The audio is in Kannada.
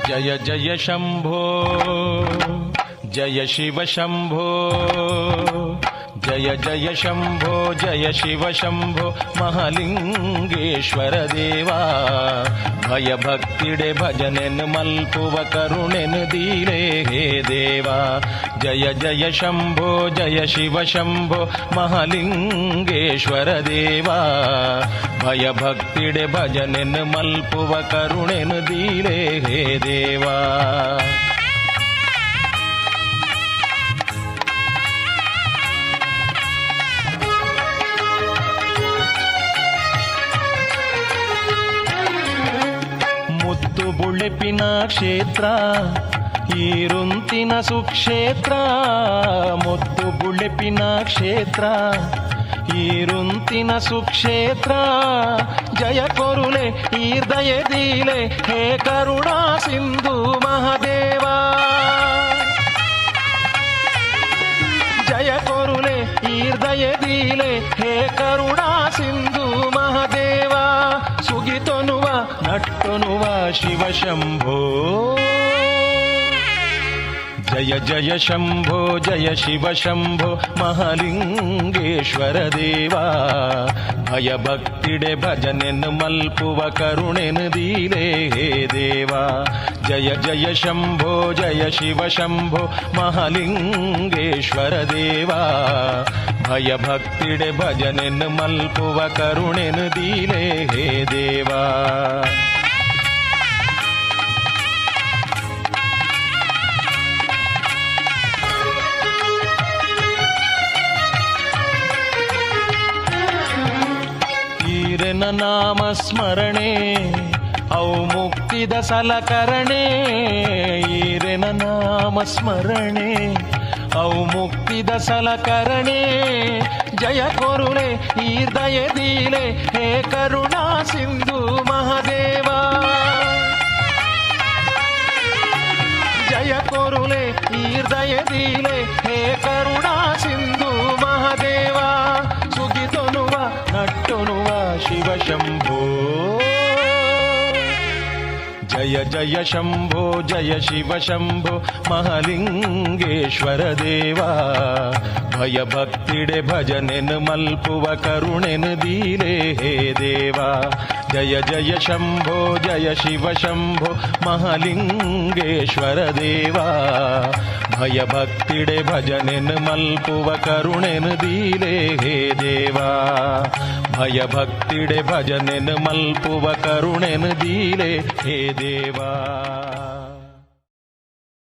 ಜಯ ಜಯ ಶಂಭೋ ಜಯ ಶಿವ ಶಂಭೋ ಜಯ ಜಯ ಶಂಭೋ ಜಯ ಶಿವ ಶಂಭೋ ಮಹಾಲಿಂಗೇಶ್ವರ ದೇವಾ ಭಯ ಭಕ್ತಿಡೆ ಭಜನೆನು ಮಲ್ಪುವ ಕರುಣೆನು ದೀರೆ ಹೇ ದೇವಾ ಜಯ ಜಯ ಶಂಭೋ ಜಯ ಶಿವ ಶಂಭೋ ಮಹಾಲಿಂಗೇಶ್ವರ ದೇವಾ ಭಯ ಭಕ್ತಿಡೆ ಭಜನೆನು ಮಲ್ಪುವ ಕರುಣೆನು ದೀರೆ ಹೇ ದೇವಾ ಮುತ್ತು ಬುಳೆಪಿನ ಕ್ಷೇತ್ರ ಈರುಂತಿನ ಸುಕ್ಷೇತ್ರ ಮುತ್ತು ಬುಳೆಪಿನ ಕ್ಷೇತ್ರ ಈರುಂತಿನ ಸುಕ್ಷೇತ್ರ ಜಯ ಕೊರುಲೆ ಈರ್ದಯ ದೀಲೆ ಹೇ ಕರುಣಾ ಸಿಂಧು ಮಹಾದೇವ ಜಯ ಕೊರುಲೆ ಈರ್ದಯ ದೀಲೆ ಹೇ ಕರುಣಾ ಸಿಂಧು ಮಹಾದೇವ ಸುಗಿತೊನುವ ನಟ್ಟೊನುವ ಶಿವ ಶಂಭೋ ಜಯ ಜಯ ಶಂಭೋ ಜಯ ಶಿವ ಶಂಭೋ ಮಹಾಲಿಂಗೇಶ್ವರ ದೇವಾ ಭಯ ಭಕ್ತಿಡೆ ಭಜನೆನು ಮಲ್ಪುವ ಕರುಣೆನು ದೀಲೆ ಹೇ ದೇವಾ ಜಯ ಜಯ ಶಂಭೋ ಜಯ ಶಿವ ಶಂಭೋ ಮಹಾಲಿಂಗೇಶ್ವರ ದೇವಾ ಭಯ ಭಕ್ತಿಡೆ ಭಜನೆನು ಮಲ್ಪುವ ಕರುಣೆನು ದೀಲೆ ಹೇ ದೇವಾ ಈರೆನ ನಾಮ ಸ್ಮರಣೆ ಅವು ಮುಕ್ತಿದ ಸಲಕರಣೆ ಈರೆನ ನಾಮ ಸ್ಮರಣೆ ಅವು ಮುಕ್ತಿದ ಸಲಕರಣೆ ಜಯ ಕೊರುಲೆ ಈರ್ದಯ ದೀಲೆ ಹೇ ಕರುಣಾ ಸಿಂಧು ಮಹಾದೇವ ಜಯ ಕೊರುಲೆ ಈರ್ದಯ ದೀಲೆ ಹೇ ಕರುಣಾ ಸಿಂಧು ಮಹಾದೇವ ಸುಗಿತೊನುವ ನಟ್ಟೊನುವ ಶಿವ ಶಂಭೋ ಜಯ ಜಯ ಶಂಭೋ ಜಯ ಶಿವ ಶಂಭೋ ಮಹಾಲಿಂಗೇಶ್ವರ ದೇವಾ ಭಯ ಭಕ್ತಿಡೆ ಭಜನೆನು ಮಲ್ಪುವ ಕರುಣೆನು ದೀಲೆ ಹೇ ದೇವಾ ಜಯ ಜಯ ಶಂಭೋ ಜಯ ಶಿವ ಶಂಭೋ ಮಹಾಲಿಂಗೇಶ್ವರ ದೇವಾ ಭಯ ಭಕ್ತಿಡೆ ಭಜನೆನು ಮಲ್ಪುವ ಕರುಣೆನು ದೀಲೆ ಹೇ ದೇವಾ ಭಯ ಭಕ್ತಿಡೆ ಭಜನೆನು ಮಲ್ಪುವ ಕರುಣೆನು ದೀಲೆ ಹೇ ದೇವಾ